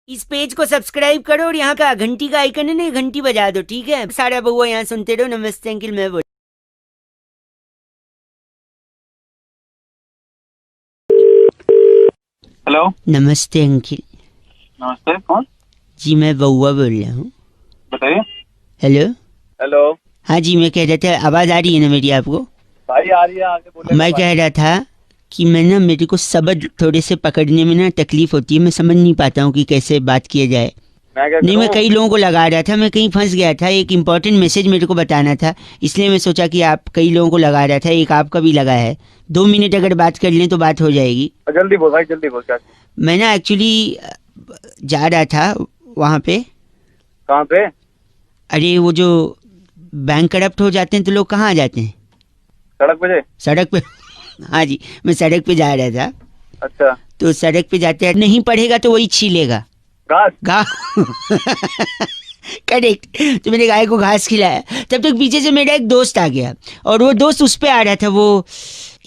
इस पेज को सब्सक्राइब करो और यहाँ का घंटी का आइकन है ना, घंटी बजा दो, ठीक है? सारा बउआ यहाँ सुनते रहो। नमस्ते अंकिल, मैं बोल। हेलो। नमस्ते अंकिल। नमस्ते, कौन? जी मैं बउआ बोल रहा हूँ। बताइए। हेलो। हेलो। हाँ जी, मैं कह रहा था, आवाज आ रही है ना मेरी आपको? भाई आ रही है, आगे बोले। मैं कह रहा था कि मैं ना, मेरे को शब्द थोड़े से पकड़ने में ना तकलीफ होती है, मैं समझ नहीं पाता हूँ कि कैसे बात किया जाए। नहीं, मैं कई लोगों को लगा रहा था, मैं कहीं फंस गया था, एक इम्पोर्टेंट मैसेज मेरे को बताना था, इसलिए मैं सोचा कि आप कई लोगों को लगा रहा था, एक आपका भी लगा है। 2 मिनट अगर बात कर लें तो बात हो जाएगी। जल्दी बोल भाई, जल्दी बोल। क्या? मैं ना एक्चुअली जा रहा था वहाँ पे। कहाँ पे? अरे वो जो बैंक करप्ट हो जाते हैं तो लोग कहाँ आ जाते हैं? सड़क पे। सड़क पे। हाँ जी, मैं सड़क पे जा रहा था। अच्छा। तो सड़क पे जाते हैं, नहीं पढ़ेगा तो वही छीलेगा घास। करेक्ट। तो मैंने गाय को घास खिलाया, तब तक पीछे से मेरा एक दोस्त आ गया, और वो दोस्त उस पे आ रहा था। वो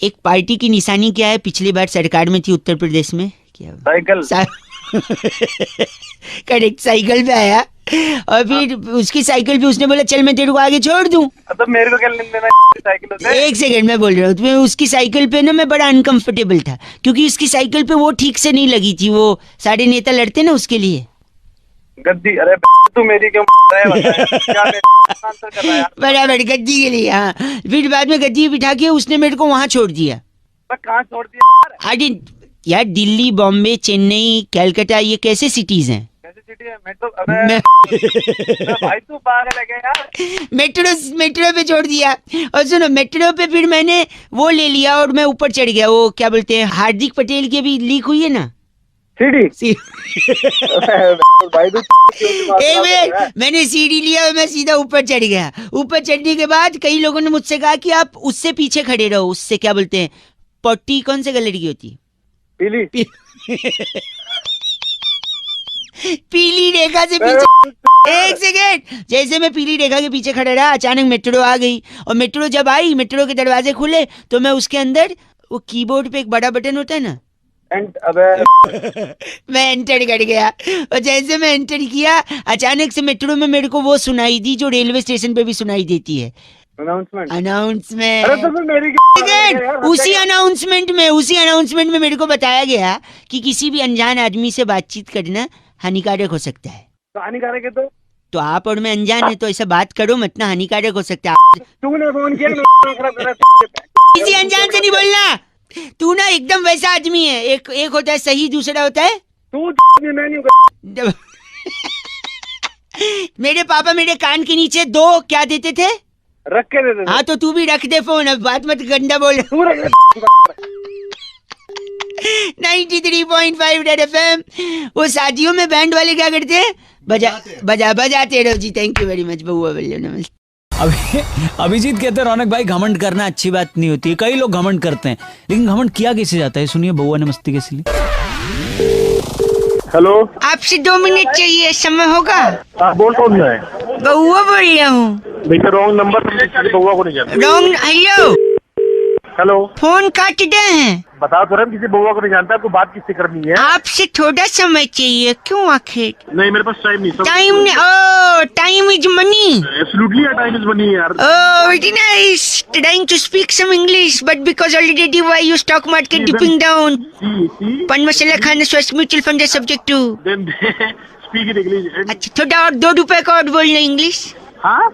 एक पार्टी की निशानी क्या है, पिछली बार सरकार में थी उत्तर प्रदेश में, क्या? साइकिल। करेक्ट, साइकिल पे आया, और फिर उसकी साइकिल पे उसने बोला चल मैं तेरे को आगे छोड़ दूं। तो मेरे को क्या लेने देना साइकिल से? एक सेकंड मैं बोल रहा हूँ। तो उसकी साइकिल पे ना मैं बड़ा अनकंफर्टेबल था, क्योंकि उसकी साइकिल पे वो ठीक से नहीं लगी थी, वो सारे नेता लड़ते ना उसके लिए। गद्दी। अरे तू मेरी क्यों क्या आंसर कर रहा है यार? बराबर, गद्दी के लिए। हाँ, फिर बाद में गद्दी बिठा के उसने मेरे को वहां छोड़ दिया। कहाँ छोड़ दिया? अरे यार, दिल्ली, बॉम्बे, चेन्नई, कलकत्ता, ये कैसे सिटीज हैं? कैसी सिटी है? मेट्रो। अबे भाई तू पागल है क्या यार? मेट्रो पे छोड़ दिया। और सुनो, मेट्रो पे फिर मैंने वो ले लिया और मैं ऊपर चढ़ गया। वो क्या बोलते हैं, हार्दिक पटेल की भी लीक हुई है ना सीडी। भाई तू एक मिनट, मैंने सीढ़ी लिया और मैं सीधा ऊपर चढ़ गया। ऊपर चढ़ने के बाद कई लोगों ने मुझसे कहा कि आप उससे पीछे खड़े रहो, उससे क्या बोलते हैं, पट्टी कौन से कलर की होती है? पीली। पीली रेखा से पीछे। एक सेकेंड, जैसे मैं पीली रेखा के पीछे खड़ा रहा, अचानक मेट्रो आ गई, और मेट्रो जब आई, मेट्रो के दरवाजे खुले, तो मैं उसके अंदर, वो कीबोर्ड पे एक बड़ा बटन होता है ना, अबे मैं एंटर कर गया। और जैसे मैं एंटर किया, अचानक से मेट्रो में मेरे को वो सुनाई दी जो रेलवे स्टेशन पे भी सुनाई देती है, अनाउंसमेंट। अरे तो फिर मेरी उसी अनाउंसमेंट में मेरे को बताया गया कि किसी भी अनजान आदमी से बातचीत करना हानिकारक हो सकता है। तो हानिकारक है तो आप और मैं अनजान है, तो ऐसा बात करो मत ना, हानिकारक हो सकता है। तूने फोन किया किसी अनजान से नहीं बोलना। तू ना एकदम वैसा आदमी है, एक होता है सही, दूसरा होता है तू। मेरे पापा मेरे कान के नीचे 2 क्या देते थे? रख के दे दे। हाँ, तो तू भी रख दे फोन, अब बात मत गंदा बोल। 93.5 रेड FM। वो शादियों में बैंड वाले क्या करते हैं? बजाते रहो जी। थैंक यू वेरी मच बउआ भैया, नमस्ते। अभिजीत कहते हैं रौनक भाई, घमंड करना अच्छी बात नहीं होती है, कई लोग घमंड करते हैं, लेकिन घमंड किया कैसे जाता है, सुनिए बउआ नमस्ते कैसे लिए। हेलो। आपसे 2 मिनट चाहिए, समय होगा? बोल कौन है? बउआ बोल रहा हूँ। देखिए रॉन्ग नंबर, बउआ को नहीं जानते। रॉन्ग। हेलो। हेलो। फोन काट दे हैं। बता तो रहे, किसी बउआ को नहीं जानता। आपको बात किससे करनी है? आपसे थोड़ा समय चाहिए, क्यों आखिर? नहीं, मेरे पास टाइम नहीं। टाइम नहीं। Oh, time is money. Absolutely time is money यार। Oh, very nice. Trying to speak some English, but because already why you stock market dipping down. Pan masala खाना स्वस्थ म्यूचुअल फंड है subject to. Then speak in English. अच्छा, थोड़ा और 2 रुपए का और बोलना इंग्लिश। हाँ।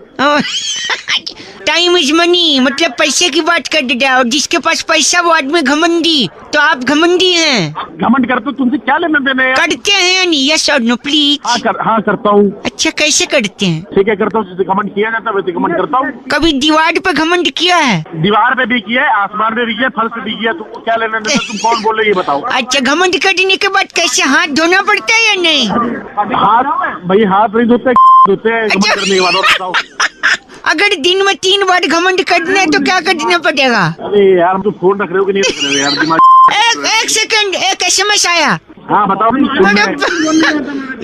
टाइम इज मनी, मतलब पैसे की बात कर दे, और जिसके पास पैसा वो आदमी घमंडी। तो आप घमंडी हैं। घमंड करते हो, तुमसे क्या लेना देना है? करते हैं या नहीं? यस और नो प्लीज। हाँ करता हूँ। अच्छा, कैसे करते हैं? ठीक है, करता हूँ। जैसे घमंड किया जाता है वैसे घमंड करता हूँ। कभी दीवार पे घमंड किया है? दीवार पे भी किया है, आसमान पे भी किया, फर्श पे भी किया। तुमको क्या लेना देना? तुम कौन बोल रहे ये बताओ। अच्छा, घमंड करने के बाद कैसे हाथ धोना पड़ता है या नहीं? हाथ नहीं धोते हैं घमंड करने के बाद। और बताओ, अगर दिन में 3 बार घमंड करना है तो क्या करना पड़ेगा? अरे यार, तुम फोन रख रहे हो कि नहीं रख रहे हो यार? दिमाग। एक सेकंड, एक SMS आया। हाँ बताओ।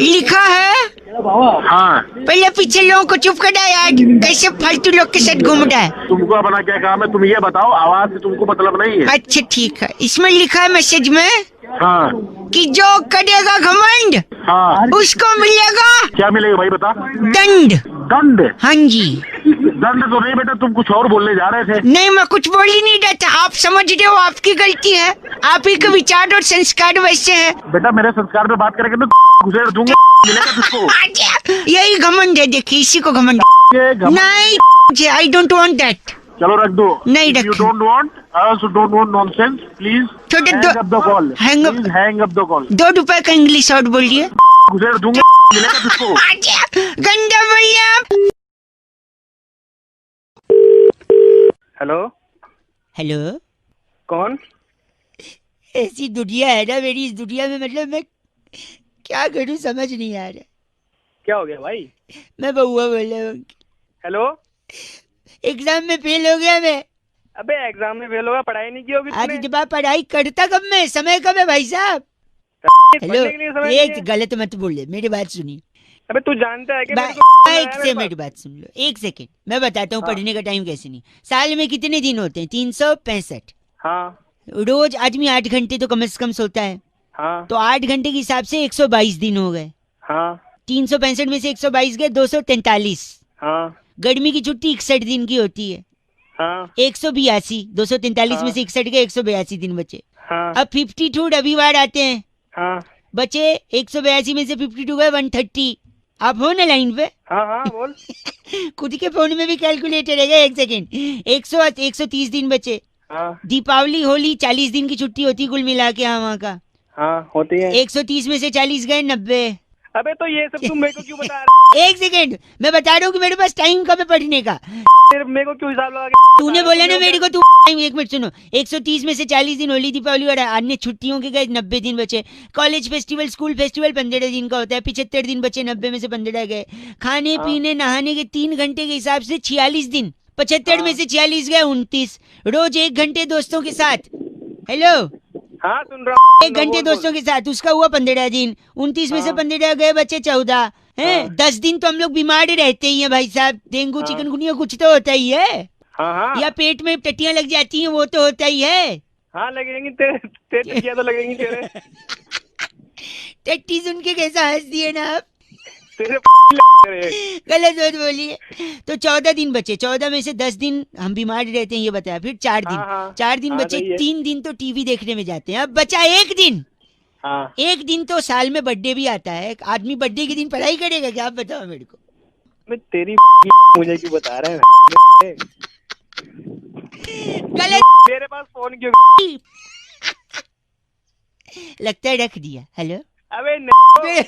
लिखा है। हाँ, पहले पीछे लोगों को चुप करा यार, कैसे फालतू लोग के साथ घूम रहा है। तुमको अपना क्या काम है, तुम ये बताओ। आवाज से तुमको मतलब नहीं है। अच्छा ठीक है, इसमें लिखा है मैसेज में हाँ कि जो करेगा घमंड हाँ, उसको मिलेगा क्या मिलेगा भाई बता। दंड। दंड? हाँ जी। दंड तो नहीं बेटा, तुम कुछ और बोलने जा रहे थे। नहीं, मैं कुछ बोल ही नहीं रहा था, आप समझ रहे हो, आपकी गलती है। आप ही के विचार और संस्कार वैसे हैं। बेटा मेरे संस्कार पे बात करेंगे तो घुसेड़ दूंगा, मिलेगा तुझको। अच्छा, यही घमंड है, देखिए इसी को घमंड। ये घमंड- नहीं, आई डोंट वांट दैट। चलो रख दो। नहीं यू रखो। Don't want, also don't want nonsense, please थोड़े hang up the call. hang up- Please hang up the call. 2 रुपए का इंग्लिश और बोलिए। घुसेड़ दूंगा, मिलेगा तुझको। अच्छा, गंदा बोलिए आप। हेलो, हेलो, कौन? ऐसी दुनिया है ना मेरी, इस दुनिया में मतलब मैं क्या करूं समझ नहीं आ रहा। क्या हो गया भाई? मैं बउआ बोल रहा हूँ, हेलो, एग्जाम में फेल हो गया मैं। अबे एग्जाम में फेल होगा, पढ़ाई नहीं की होगी आज तूने? जब आप पढ़ाई करता कब मैं, समय कब है भाई साहब। हेलो, पढ़ने के लिए समय नहीं एक है? गलत मत बोले, मेरी बात सुनिए। अबे तू जानता है कि मेरे को एक आया से मेरे मेरी बात सुन लो, एक सेकेंड मैं बताता हूँ। हाँ। पढ़ने का टाइम कैसे नहीं, साल में कितने दिन होते हैं? 365। पास। हाँ रोज आदमी 8 घंटे तो कम से कम सोता है, हाँ तो 8 घंटे के हिसाब से 122 दिन हो गए। हाँ 365 में से 122 गए 243। हाँ गर्मी की छुट्टी 61 दिन की होती है। हाँ 182, 243 हाँ। में से 61 गए, 182 दिन बचे। हाँ अब 52 रविवार आते हैं, हाँ बचे 182 में से 52 गए 130। आप हो ना लाइन पे? हाँ हाँ बोल। खुद के फोन में भी कैलकुलेटर है, एक सेकेंड। 130 दिन बचे। हाँ दीपावली होली 40 दिन की छुट्टी होती कुल मिला के, यहाँ का हाँ होती है। 130 में से 40 गए 90। अबे तो ये सब तुम मेरे को क्यों बता रहा एक सेकेंड, मैं बता रहा हूँ कि मेरे पास टाइम कब है पढ़ने का। है? मेरे को क्यों हिसाब लगा के तूने बोला ना मेरे को, तू एक मिनट सुनो। 130 में से 40 दिन होली दीपावली और अन्य छुट्टियों के गए, 90 दिन बचे। कॉलेज फेस्टिवल स्कूल फेस्टिवल 15 दिन का होता है, 75 दिन बचे, 90 में से 15 गए। खाने हाँ। पीने नहाने के 3 घंटे के हिसाब से 46 दिन, 75 में से 46 गए 29। रोज 1 घंटे दोस्तों के साथ, हेलो, हाँ सुन रहा हूँ। 1 घंटे दोस्तों के साथ, उसका हुआ 15 दिन। 29 में से हाँ। 15 गए, बचे 14 हैं। हाँ। 10 दिन तो हम लोग बीमार रहते ही हैं भाई साहब, डेंगू हाँ। चिकनगुनिया कुछ तो होता ही है, हाँ हाँ या पेट में टट्टियां लग जाती हैं, वो तो होता ही है। हाँ लगेंगी तेरे, तेरे तो लगेंगी तेरे। टट्टी सुन के कैसा हंस दिए ना आप, तेरे गलत मत बोलिए। तो 14 दिन बचे, 14 में से 10 दिन हम बीमार रहते हैं, ये बताया। फिर 4 दिन, हाँ, हाँ। 4 दिन हाँ, बचे, सही है। 3 दिन तो टीवी देखने में जाते हैं। अब बचा 1 दिन। हाँ 1 दिन तो साल में बर्थडे भी आता है, आदमी बर्थडे के दिन पढ़ाई करेगा क्या, आप बताओ मेरे को। मैं तेरी मुझे क्यों बता रहे हैं? गलत। मेरे पास फोन क्यों? लगता है रख दिया। हेलो, अबे नहीं।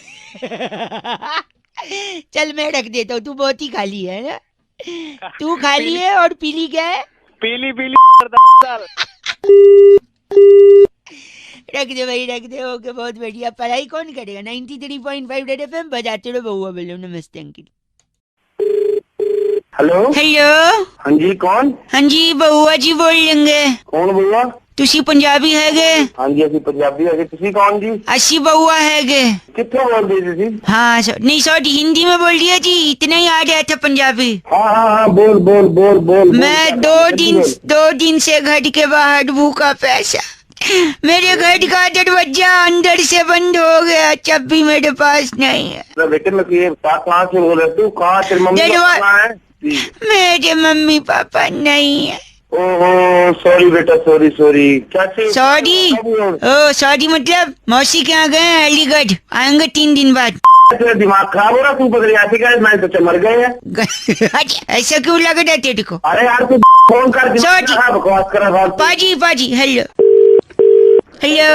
चल मैं रख देता हूँ, तू बहुत ही खाली है ना, तू खाली है। और पीली क्या है? पीली पीली साल। रख दे भाई, रख दे। ओके, बहुत बढ़िया। पढ़ाई कौन करेगा? 93.5 रेड एफएम बजाते रहो, बउआ बोलो। नमस्ते अंकिल। हेलो, हेलो, हाँ जी कौन? हाँ जी बउआ जी बोल लेंगे। कौन बोला? तुसी पंजाबी हैगे? हाँ जी ਅਸੀਂ ਪੰਜਾਬੀ ਹੈਗੇ, ਤੁਸੀਂ कौन जी? असी बउआ हैगे। कितने बोलते थे ਤੁਸੀਂ? हाँ नहीं सॉरी, हिंदी में बोल दिया जी, इतना ही आ रहा था पंजाबी। हाँ हाँ हाँ बोल बोल बोल बोल। मैं 2 दिन से घर के बाहर भूखा पैसा, मेरे घर का दरवाजा अंदर से बंद हो गया, चाबी मेरे पास नहीं है। बेटे मैं ये कहाँ से बोल रहे तू? कहाँ तेरी मम्मी दरवा- कहाँ है? मेरे मम्मी पापा नहीं है। ओहो सॉरी बेटा, सॉरी सॉरी। कैसे? सॉरी? ओ सॉरी मतलब मौसी के यहाँ गए हैं अलीगढ़, आएंगे 3 दिन बाद। तेरा दिमाग खराब हो रहा? तू पकड़ ऐसे क्या? मैं तो मर गए हैं। अच्छा, ऐसा क्यों लग रहा है तेरे को? अरे यार तू फोन कर, Sorry. बकवास कर रहा था। पाजी हेलो हेलो,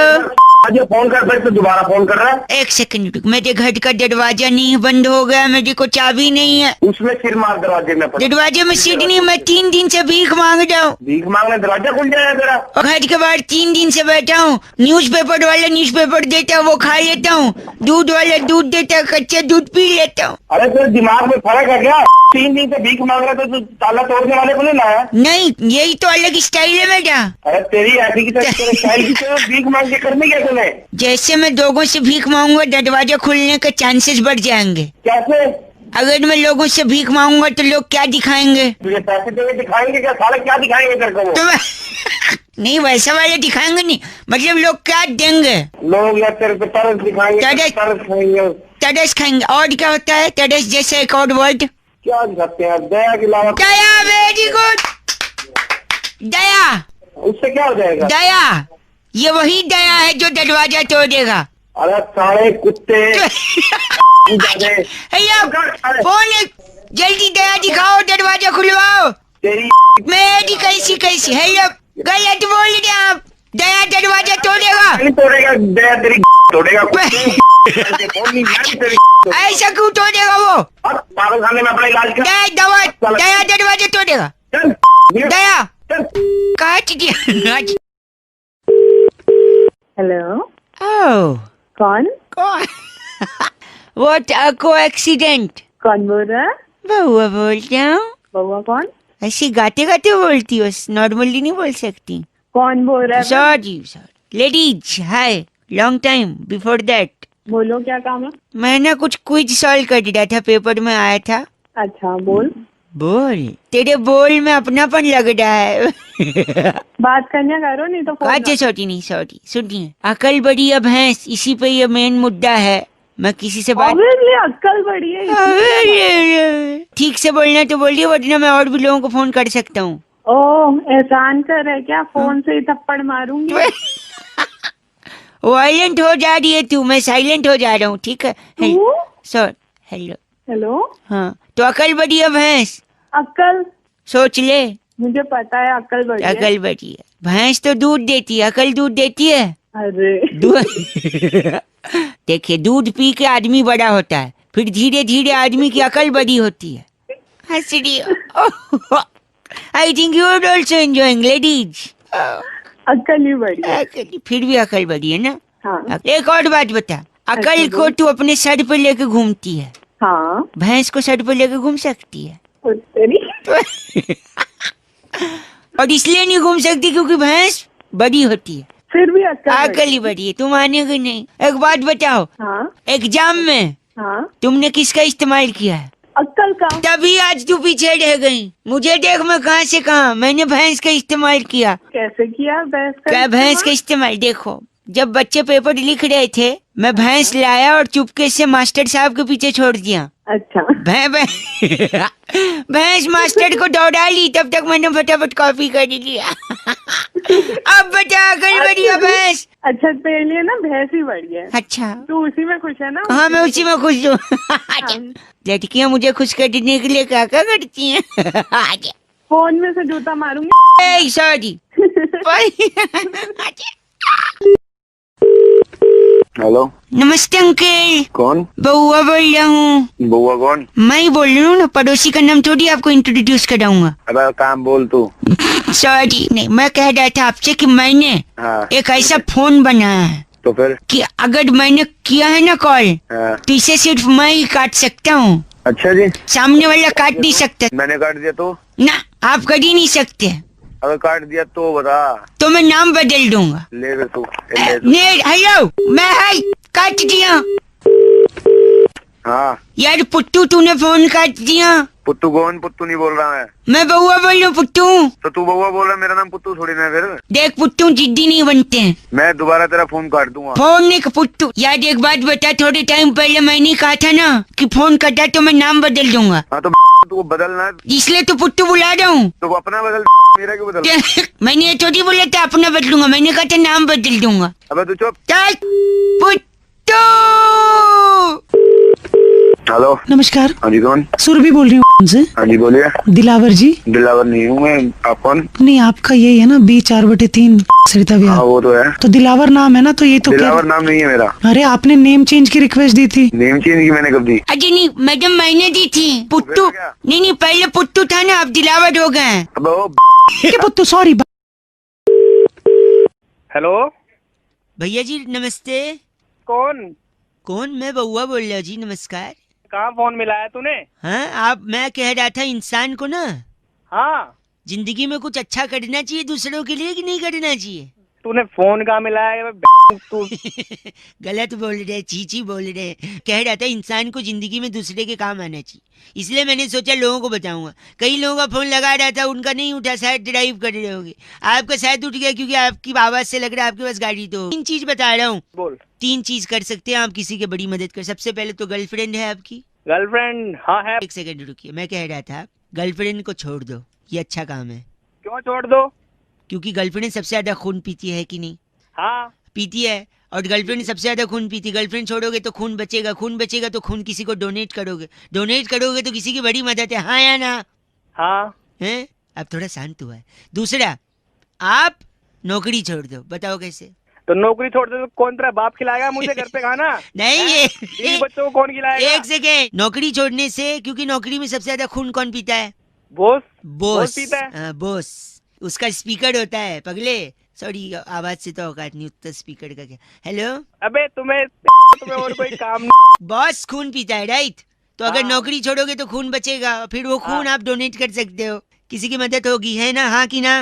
आज फोन कर, फिर तो दोबारा फोन कर रहा है। 1 सेकंड रुक, मेरे घर का दरवाजा नहीं बंद हो गया, मेरे को चाबी नहीं है। उसमें सिर मार दरवाजे में। दरवाजे में सीट नहीं, मैं 3 दिन से भीख मांग रहा हूँ, भीख मांगने दरवाजा खुल जाएगा तेरा। और घर के बाहर 3 दिन से बैठा हूँ। न्यूज़पेपर वाला न्यूज़पेपर देता है वो खा लेता हूँ, दूध वाला दूध देता है, कच्चा दूध पी लेता हूँ। अरे तेरे दिमाग में फर्क है क्या? 3 दिन से भीख मांग रहा था, तो ताला तोड़ने वाले को नहीं लाया? नहीं, यही तो अलग स्टाइल है मेरा। अरे तेरी ऐसी की तरह तेरे स्टाइल की तरह भीख मांग के करनी क्या तूने? जैसे मैं लोगों से भीख मांगूंगा दरवाजा खुलने के चांसेस बढ़ जाएंगे। कैसे? अगर मैं लोगों से भीख मांगूंगा तो लोग क्या दिखाएंगे? तुझे पैसे देंगे, दिखाएंगे क्या? साले क्या दिखाएंगे तेरे को वो? तो नहीं, वैसा वाले दिखाएंगे नहीं, मतलब लोग क्या देंगे? लोग या तेरे पे तरस दिखाएंगे, तरस- तरस खाएंगे। तरस खाएंगे। और क्या होता है तरस जैसे एक और वर्ड? क्या दिखाते हैं? दया के अलावा दया, वेरी गुड। दया, उससे क्या हो जाएगा? दया, ये वही दया है जो दरवाजा तोड़ेगा। अरे सारे कुत्ते भैया फोन जल्दी दया दिखाओ, दरवाजा खुलवाओ। तेरी मेरी कैसी हेलो, गलत बोल रहे आप। दया दरवाजा तोड़ेगा। नहीं तोड़ेगा, दया तेरी तोड़ेगा। फोन नहीं यार तेरी। ऐसा क्यों तोड़ेगा वो? अब पागल खाने में अपना इलाज कर। दया दरवाजा तोड़ेगा। चल, दया चल। काट दिया। हेलो, ओह, कौन कौन? What a coincidence. कौन बोल रहा है? बउआ बोलते हूँ। बउआ कौन? ऐसी गाते गाते बोलती हो, नॉर्मली नहीं बोल सकती। कौन बोल रहा है? Sorry ladies, hi, long time before that. बोलो, क्या काम है? मैं ना कुछ क्विज सॉल्व कर रहा था, पेपर में आया था। अच्छा, बोल। बोल, तेरे बोल में अपनापन लग रहा है। बात करने करो, नहीं तो फोन अच्छा सॉरी सुनिए, अकल बड़ी है भैंस, इसी पे ये मेन मुद्दा है। मैं किसी से बात Obviously, अक्कल बड़ी है इसलिए। ठीक से बोलना तो बोलिए, वरना मैं और भी लोगों को फोन कर सकता हूँ। ओह, एहसान कर रहा है क्या? फोन से ही थप्पड़ मारूंगी। वायलेंट हो जा रही है तू, मैं साइलेंट हो जा रहा हूँ, ठीक है? तू? Sorry, hello. हेलो, हाँ, तो अकल बड़ी है भैंस, अक्कल? सोच ले। मुझे पता है अक्कल बड़ी है। अकल बड़ी है भैंस तो दूध देती है, अकल दूध देती है? अरे दूध देखिए, दूध पी के आदमी बड़ा होता है, फिर धीरे धीरे आदमी की अकल बड़ी होती है। हंस रही हो? I think you are also enjoying ladies. अक्कल ही बड़ी है। फिर भी अकल बड़ी है ना? हाँ एक और बात बता, अकल अच्छा, को बोल। तू अपने सर पे लेके घूमती है, हाँ, भैंस को सर पे लेके घूम सकती है? उस तेरी। और इसलिए नहीं घूम सकती क्योंकि भैंस बड़ी होती है, फिर भी अक्कल बड़ी अकल ही बड़ी है। तुम मानेगे नहीं। एक बात बताओ, है। हाँ एग्जाम में हाँ, तुमने किसका इस्तेमाल किया है? अक्कल का। तभी आज तू पीछे रह गई। मुझे देख, मैं कहाँ से कहाँ, मैंने भैंस का इस्तेमाल किया। कैसे किया भैंस का? क्या भैंस का इस्तेमाल? देखो, जब बच्चे पेपर लिख रहे थे, मैं भैंस लाया और चुपके से मास्टर साहब के पीछे छोड़ दिया। अच्छा, भैंस मास्टर को दौड़ा ली, तब तक मैंने फटाफट कॉपी कर लिया। अब बता, अकल बड़ी है भैंस? अच्छा, तेरे लिए ना भैंस ही बड़ी है। अच्छा, तू उसी में खुश है ना? हाँ मैं उसी में खुश हूँ। लड़कियां मुझे खुश करने के लिए क्या क्या करती हैं? फोन में से जूता मारूंगी। सॉरी। हेलो, नमस्ते अंकल, कौन? बउआ बोल रहा हूँ। बउआ कौन? मैं ही बोल रही हूँ ना, पड़ोसी का नाम थोड़ी आपको इंट्रोड्यूस कराऊंगा। अबे काम बोल तू। सॉरी, नहीं, मैं कह रहा था आपसे कि मैंने हाँ, एक ऐसा फोन बनाया है तो फिर? कि अगर मैंने किया है ना कॉल, हाँ, तो इसे सिर्फ मैं ही काट सकता हूँ, अच्छा जी। सामने वाला काट नहीं सकता। मैंने काट दिया तो? ना, आप कर ही नहीं सकते, अगर काट दिया तो बता। तो मैं नाम बदल दूंगा। ले फिर तू, ले तू। हेलो, मैं है, काट दिया। हाँ, यार पुट्टू, तूने फोन काट दिया। पुत्तू कौन? पुत्तू नहीं बोल रहा मैं बउआ बोल रहा हूँ, पुट्टू। तो तू बउआ बोल रहा, मेरा नाम पुत्तू थोड़ी ना है फिर। देख पुट्टू, जिद्दी नहीं बनते हैं। मैं दोबारा तेरा फोन काट दूंगा। फोन नहीं पुट्टू। यार एक बात बता, थोड़े टाइम पहले मैंने कहा था ना कि फोन कटा तो मैं नाम बदल दूंगा, हाँ तो तू बदलना, इसलिए तो पुट्टू बुला रहा हूँ। तो अपना बदल, मेरा क्यों बदल? मैंने ये थोड़ी बोला था अपना बदलूंगा, मैंने कहा था नाम बदल दूंगा। अबे तू चुप। चल पुट्टू। हेलो, नमस्कार, हाँ जी कौन? सुरभि बोल रही हूँ उनसे। हाँ जी बोलिए। दिलावर जी? दिलावर नहीं हूँ मैं, आप कौन? नहीं, आपका यही है ना, B4/3 सरिता हाँ विहार। वो तो है। तो दिलावर नाम है ना, तो ये तो दिलावर नाम नहीं है मेरा। अरे आपने नेम चेंज की रिक्वेस्ट दी थी। नेम चेंज की मैंने कब दी? अजय नहीं मैडम, मैंने दी थी। पुट्टू फिर क्या? नहीं, पहले पुट्टू था ना, अब दिलावर हो गए हैं। अबे वो क्या पुत्तू, सॉरी। हेलो, भैया जी नमस्ते। कौन? कौन? मैं बउआ बोल रहा हूँ जी, नमस्कार। कहाँ फोन मिलाया तूने? हाँ आप, मैं कह रहा था इंसान को ना हाँ, जिंदगी में कुछ अच्छा करना चाहिए दूसरों के लिए कि नहीं करना चाहिए? तूने फोन कहाँ मिलाया? तू गलत बोल रहे, चीची बोल रहे। कह रहा था इंसान को जिंदगी में दूसरे के काम आना चाहिए, इसलिए मैंने सोचा लोगों को बताऊंगा। कई लोगों का फोन लगा रहा था, उनका नहीं उठा, शायद ड्राइव कर रहे होंगे। आपका शायद उठ गया क्योंकि आपकी आवाज से लग रहा है आपके पास गाड़ी। तो 3 चीज बता रहा हूँ, बोल। 3 चीज कर सकते हैं आप किसी की बड़ी मदद कर। सबसे पहले तो गर्लफ्रेंड है आपकी? गर्लफ्रेंड हाँ है। 1 सेकंड रुकिए, मैं कह रहा था गर्लफ्रेंड को छोड़ दो, ये अच्छा काम है। क्यों छोड़ दो? क्योंकि गर्लफ्रेंड सबसे ज्यादा खून पीती है कि नहीं? हाँ पीती है, और गर्लफ्रेंड सबसे ज्यादा खून पीती। गर्लफ्रेंड छोड़ोगे तो खून बचेगा, खून बचेगा तो खून किसी को डोनेट करोगे, डोनेट करोगे तो किसी की बड़ी मदद है। हाँ या ना? हाँ। हैं? अब थोड़ा शांत हुआ है। दूसरा, आप नौकरी छोड़ दो, बताओ कैसे? तो नौकरी छोड़ दे तो कौन तेरा बाप खिलाएगा मुझे घर पे खाना? नहीं, ये बच्चों को कौन खिलाएगा? 1 सेकेंड। नौकरी छोड़ने से, क्योंकि नौकरी में सबसे ज्यादा खून कौन पीता है? बॉस। बॉस पीता है। हाँ, बॉस। उसका स्पीकर होता है पगले। सॉरी, आवाज से तो औकात नहीं उतना, स्पीकर का क्या। हेलो, अबे तुम्हें और कोई काम नहीं। बॉस खून पीता है, राइट? तो अगर हाँ। नौकरी छोड़ोगे तो खून बचेगा, फिर वो खून हाँ। आप डोनेट कर सकते हो, किसी की मदद होगी, है ना? हाँ कि ना?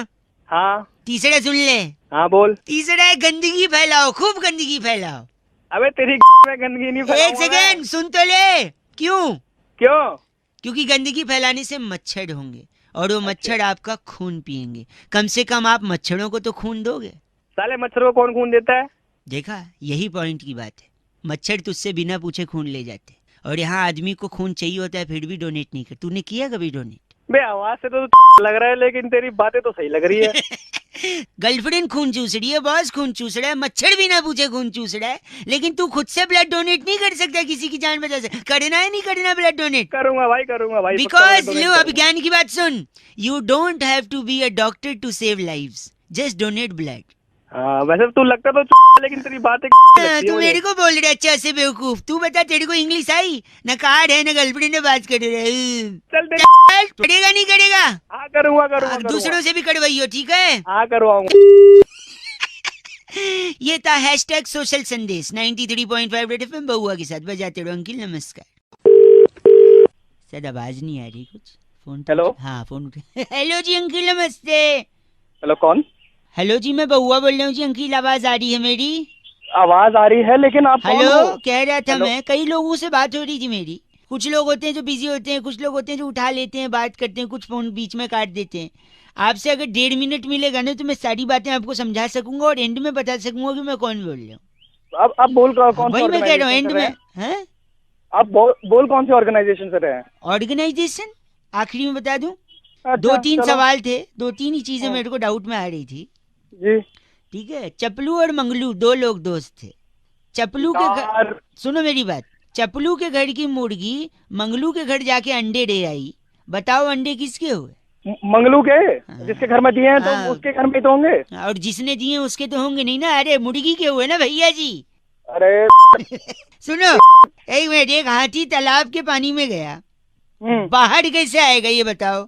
हाँ तीसरा सुन ले, हाँ बोल। तीसरा है गंदगी फैलाओ, खूब गंदगी फैलाओ। अबे तेरी में गंदगी नहीं 1 फैलाऊंगा मैं। सेकेंड सुन तो ले। क्यों? क्यों? क्योंकि गंदगी फैलाने से मच्छर होंगे, और वो मच्छर आपका खून पिएंगे। कम से कम आप मच्छरों को तो खून दोगे। साले मच्छरों को कौन खून देता है? देखा, यही पॉइंट की बात है। मच्छर तुझसे बिना पूछे खून ले जाते, और यहाँ आदमी को खून चाहिए होता है फिर भी डोनेट नहीं कर। तूने किया कभी डोनेट? बे आवाज से तो लग रहा है, लेकिन तेरी बातें तो सही लग रही है। गर्लफ्रेंड खून चूस रही है, बॉस खून चूस रहा है, मच्छर बिना पूछे खून चूस रहा है, लेकिन तू खुद से ब्लड डोनेट नहीं कर सकता किसी की जान बचा से। करना है नहीं करना ब्लड डोनेट? करूंगा भाई, करूंगा भाई। बिकॉज लो, अब ज्ञान की बात सुन। You don't have to be a doctor to save lives, just donate blood. हाँ वैसे तू लगता तो लेकिन तेरी बातें तू मेरे को बोल रहा है अच्छा से बेवकूफ। तू बता, तेरे को इंग्लिश आई? न कार्ड है न गर्लफ्रेंड ने बात कर रहे। चल दे। करेगा नहीं करेगा? हाँ करूंगा करूंगा अब दूसरों से भी करवाइयो, ठीक है? हाँ करवाऊंगा। ये था हैशटैग सोशल संदेश 93.5 रेड एफएम बउआ के साथ। बजाते रहो अंकिल, नमस्कार। शायद आवाज नहीं आ रही कुछ। Phone hello. हाँ फोन उठे। हेलो जी अंकिल, नमस्ते। हेलो कौन? हेलो जी, मैं बउआ बोल रहा हूँ जी। अंकिल आवाज आ रही है मेरी? आवाज आ रही है, लेकिन आप कौन हेलो, हो? कह रहा था हेलो? मैं, कई लोगों से बात हो रही थी मेरी। कुछ लोग होते हैं जो बिजी होते हैं, कुछ लोग होते हैं जो उठा लेते हैं, बात करते हैं, कुछ फोन बीच में काट देते हैं। आपसे अगर 1.5 मिनट मिलेगा ना तो मैं सारी बातें आपको समझा सकूंगा और एंड में बता सकूंगा कि मैं कौन बोल रहा हूँ। आप बोल कौन वही मैं कह रहा हूँ एंड में। हैं? आप बोल कौन सी ऑर्गेनाइजेशन से रहे हैं? ऑर्गेनाइजेशन आखिरी में बता दूं। अच्छा, 2-3 चलो। सवाल थे, 2-3 ही चीजें हाँ। मेरे को डाउट में आ रही थी। जी। ठीक है, चपलू और मंगलू 2 लोग दोस्त थे। चपलू के घर, यार, सुनो मेरी बात, चपलू के घर की मुर्गी मंगलू के घर जाके अंडे दे आई। बताओ अंडे किसके हुए? मंगलू के जिसके घर में दिए हैं तो हाँ। उसके घर में ही तो होंगे। और जिसने दिए उसके तो होंगे नहीं ना। अरे मुर्गी के हुए ना भैया जी। अरे सुनो, एक मिनट, एक हाथी तालाब के पानी में गया, बाहर कैसे आएगा ये बताओ?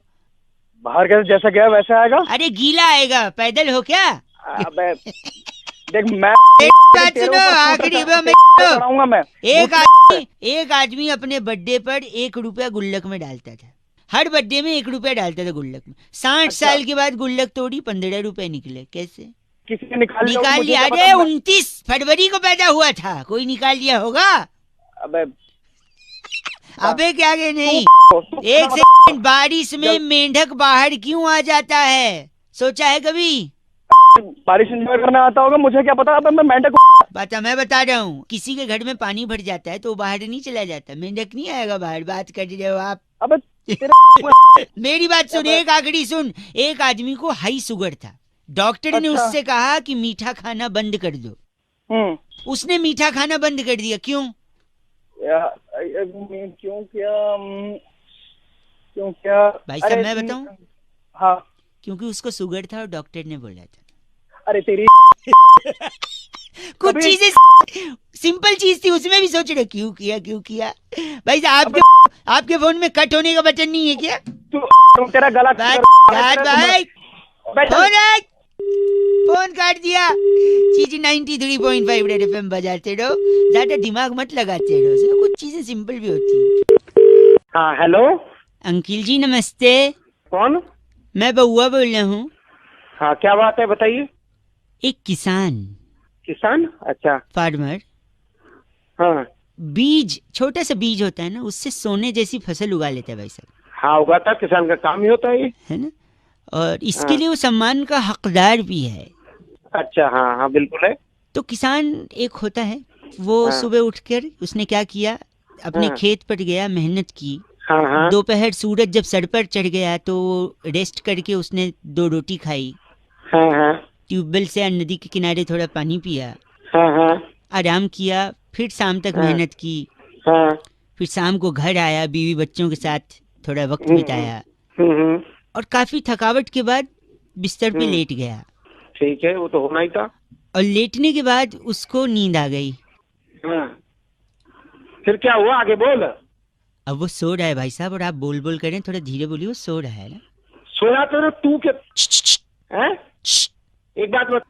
बाहर कैसे, जैसा गया वैसे आएगा। अरे गीला आएगा, पैदल हो क्या? अबे देख, मैं एक बात सुनो, आखिरी में चढ़ाऊंगा मैं। एक आदमी अपने बर्थडे पर 1 रुपया गुल्लक में डालता था। हर बर्थडे में 1 रुपया डालता था गुल्लक में। 60 साल के बाद गुल्लक तोड़ी, 15 रुपए निकले। कैसे किसी ने निकाल लिया? अरे 29 फरवरी को पैदा हुआ था, कोई निकाल लिया होगा। अबे अबे क्या के नहीं। 1 सेकंड, बारिश में मेंढक बाहर क्यों आ जाता है? सोचा है कभी? बारिश एंजॉय करने आता होगा, मुझे क्या पता। अब मैं मेंढक बता, मैं बता रहा हूँ, किसी के घर में पानी भर जाता है तो वो बाहर नहीं चला जाता, मेंढक नहीं आएगा बाहर। बात कर रहे हो आप? अबे मेरी बात सुन, एक आखिरी सुन। एक आदमी को हाई शुगर था, डॉक्टर ने अच्छा। उससे कहा कि मीठा खाना बंद कर दो। उसने मीठा खाना बंद कर दिया। क्यों? क्यों क्या भाई साहब मैं बताऊं? हाँ। क्योंकि उसको शुगर था और डॉक्टर ने बोला था। अरे तेरी कुछ चीजें सिंपल चीज थी, उसमें भी सोच रहे क्यों किया। भाई साहब आपके फोन में कट होने का बटन नहीं है क्या? तू तेरा गला भाई फोन काट दिया। चीज 93.5 रेड एफएम बजाते रहो, ज्यादा दिमाग मत लगाते रहो, कुछ चीजें सिंपल भी होती है। हाँ हेलो, अंकिल जी नमस्ते, कौन? मैं बउआ बोल रहा हूँ। हाँ क्या बात है बताइए। एक किसान, किसान? अच्छा। फार्मर, हाँ बीज, छोटा सा बीज होता है ना, उससे सोने जैसी फसल उगा लेता है भाई साहब, हाँ, उगाता किसान का काम ही होता है ये। है ना। और इसके हाँ। लिए वो सम्मान का हकदार भी है। अच्छा हाँ हाँ बिल्कुल है। तो किसान एक होता है, वो हाँ। सुबह उठकर उसने क्या किया, अपने हाँ। खेत पर गया, मेहनत की। हाँ हाँ दोपहर सूरज जब सर पर चढ़ गया तो रेस्ट करके उसने 2 रोटी खाई, हाँ हाँ ट्यूबवेल से या नदी के किनारे थोड़ा पानी पिया, हाँ हाँ आराम किया, फिर शाम तक हाँ। मेहनत की, हाँ। फिर शाम को घर आया, बीवी बच्चों के साथ थोड़ा वक्त हम्म, बिताया हम्म। और काफी थकावट के बाद बिस्तर पे हम्म। लेट गया। ठीक है, वो तो होना ही था। और लेटने के बाद उसको नींद आ गई। हाँ। फिर क्या हुआ, आगे बोल। अब वो सो रहा है भाई साहब, और आप बोल बोल करें, थोड़ा धीरे बोलिए, वो सो रहा है ना। सोया तो ना तू के हैं? एक बात बता,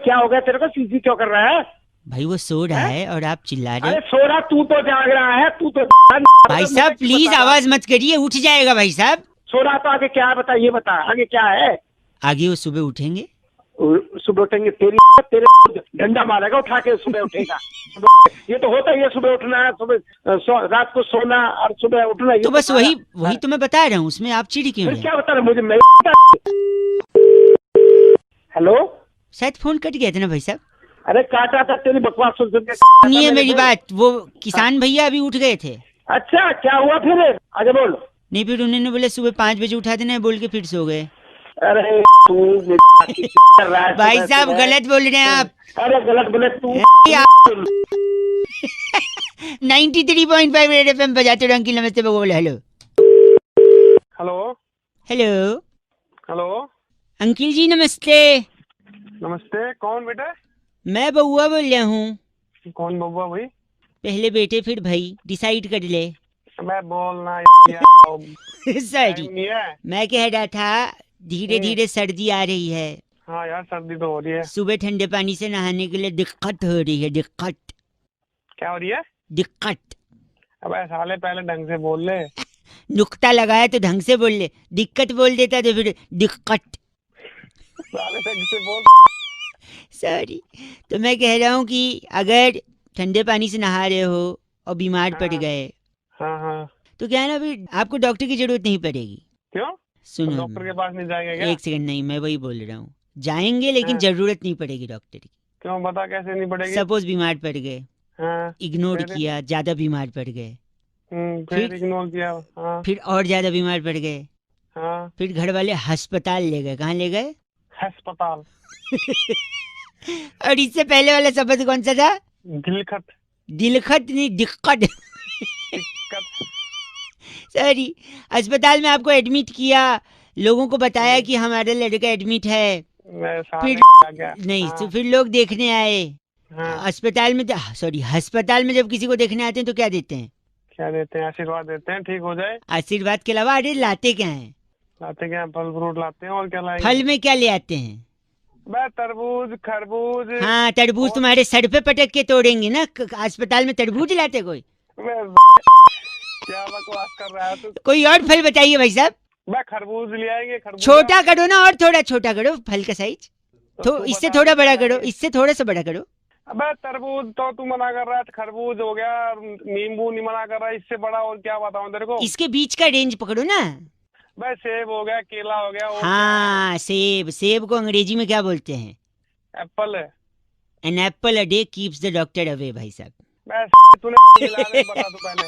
क्या हो गया तेरे को, सीसी क्यों कर रहा है? भाई वो सो रहा है और आप चिल्ला रहे अरे हो। सो रहा, तू तो जाग रहा है, तू तो भाई साहब प्लीज आवाज मत करिए, उठ जाएगा भाई साहब। सो रहा तो आगे क्या है बता, ये बता आगे क्या है। आगे वो सुबह उठेंगे। सुबह उठेंगे, तेरे डंडा मारेगा उठा के, सुबह उठेगा। ये तो होता ही है, सुबह उठना है, सुबह रात को सोना और सुबह उठना। तो बस वही तो मैं बता रहा हूँ, उसमें आप चिढ़ क्यों फिर रहे? क्या बता रहे मुझे, मैं हेलो। शायद फोन कट गया था ना भाई साहब। अरे काटा था, तेरी बकवास सुन सुन के। सुनिए मेरी बात, वो किसान भैया अभी उठ गए थे। अच्छा क्या हुआ फिर, आगे बोल। नहीं, फिर उन्होंने बोले सुबह 5 बजे उठा देना है, बोल के फिर सो गए। अरे तू कर रहा है भाई सुबह साहब सुबह। गलत बोल रहे हैं आप। अरे गलत बोले तू। 93.5 रेड एफएम बजाते रहो। अंकिल नमस्ते, बोल hello. Hello hello hello. Uncle ji नमस्ते, नमस्ते, कौन बेटा? मैं बउआ बोल रहा हूँ। कौन बबुआ भाई? पहले बेटे फिर भाई, डिसाइड कर ले। मैं बोलना सॉरी, नहीं है। मैं कह रहा था धीरे धीरे सर्दी आ रही है, हाँ यार, सर्दी तो हो रही है। सुबह ठंडे पानी से नहाने के लिए दिक्कत हो रही है। दिक्कत क्या हो रही है? दिक्कत, अब साले पहले ढंग से बोल ले। नुक्ता लगाया तो ढंग से बोल ले, दिक्कत बोल देता तो फिर दिक्कत। साले ढंग से बोल। सॉरी। तो मैं कह रहा हूँ कि अगर ठंडे पानी से नहा रहे हो और बीमार पड़ हाँ। गए हाँ हाँ। तो क्या है ना, फिर आपको डॉक्टर की जरूरत नहीं पड़ेगी। क्यों? सुनो, डॉक्टर के पास नहीं जाएंगे क्या? एक सेकंड, नहीं मैं वही बोल रहा हूँ, जाएंगे लेकिन हाँ। जरूरत नहीं पड़ेगी डॉक्टर की। क्यों, बता कैसे नहीं पड़ेगी? सपोज बीमार पड़ गए, हाँ। इग्नोर फिर? किया, ज्यादा बीमार पड़ गए, फिर फिर? इग्नोर किया। हाँ फिर और ज्यादा बीमार पड़ गए, हाँ। फिर घर वाले अस्पताल ले गए। कहाँ ले गए? अस्पताल। और इससे पहले वाला शब्द कौन सा था? दिलखत। दिलखत नहीं, दिक्कत। दिक्कत। सॉरी। अस्पताल में आपको एडमिट किया, लोगों को बताया कि हमारा लड़का एडमिट है, मैं साले फिर आ गया। नहीं हाँ। तो फिर लोग देखने आए। हाँ। अस्पताल में सॉरी, अस्पताल में जब किसी को देखने आते हैं तो क्या देते हैं? क्या देते हैं? आशीर्वाद देते हैं, ठीक हो जाए। आशीर्वाद के अलावा अरे लाते क्या हैं? लाते क्या? फल फ्रूट लाते हैं, और क्या लाएंगे? फल में क्या ले आते हैं? मैं तरबूज, खरबूज। हाँ, तरबूज तुम्हारे सर पे पटक के तोड़ेंगे ना। अस्पताल में तरबूज लाते कोई? मैं क्या बकवास कर रहा है तू? कोई और फल बताइए भाई साहब। मैं खरबूज ले आएंगे, खरबूज। छोटा करो ना, और थोड़ा छोटा करो फल का साइज। तू इससे बता थोड़ा क्या बड़ा करो, लाएंगे? इससे थोड़ा सा बड़ा करो। अबे तरबूज तो तू मना कर रहा है, खरबूज हो गया, नींबू नहीं मना कर रहा है, इससे बड़ा और क्या बताऊं तेरे को? इसके बीच का रेंज पकड़ो ना। भाई सेब हो गया, केला हो गया, और हाँ, सेब। सेब को अंग्रेजी में क्या बोलते हैं? एप्पल है। An apple a day keeps the doctor away. भाई साहब मैं तूने मिला दे, बता तू पहले।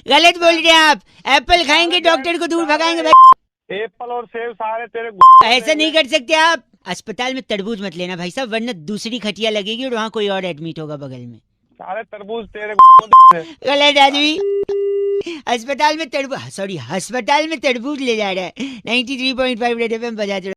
गलत बोल रहे हैं आप। एप्पल खाएंगे डॉक्टर को दूर भगाएंगे भाई। एप्पल और सेब सारे तेरे ऐसा नहीं कर सकते आप। अस्पताल में तरबूज मत लेना भाई साहब, वरना दूसरी खटिया लगेगी और वहाँ कोई और एडमिट होगा बगल में। सारे तरबूज तेरे गलत आदमी। अस्पताल में तरबूज ले जा रहा है। 93.5 रेड एफएम बजाते रहो।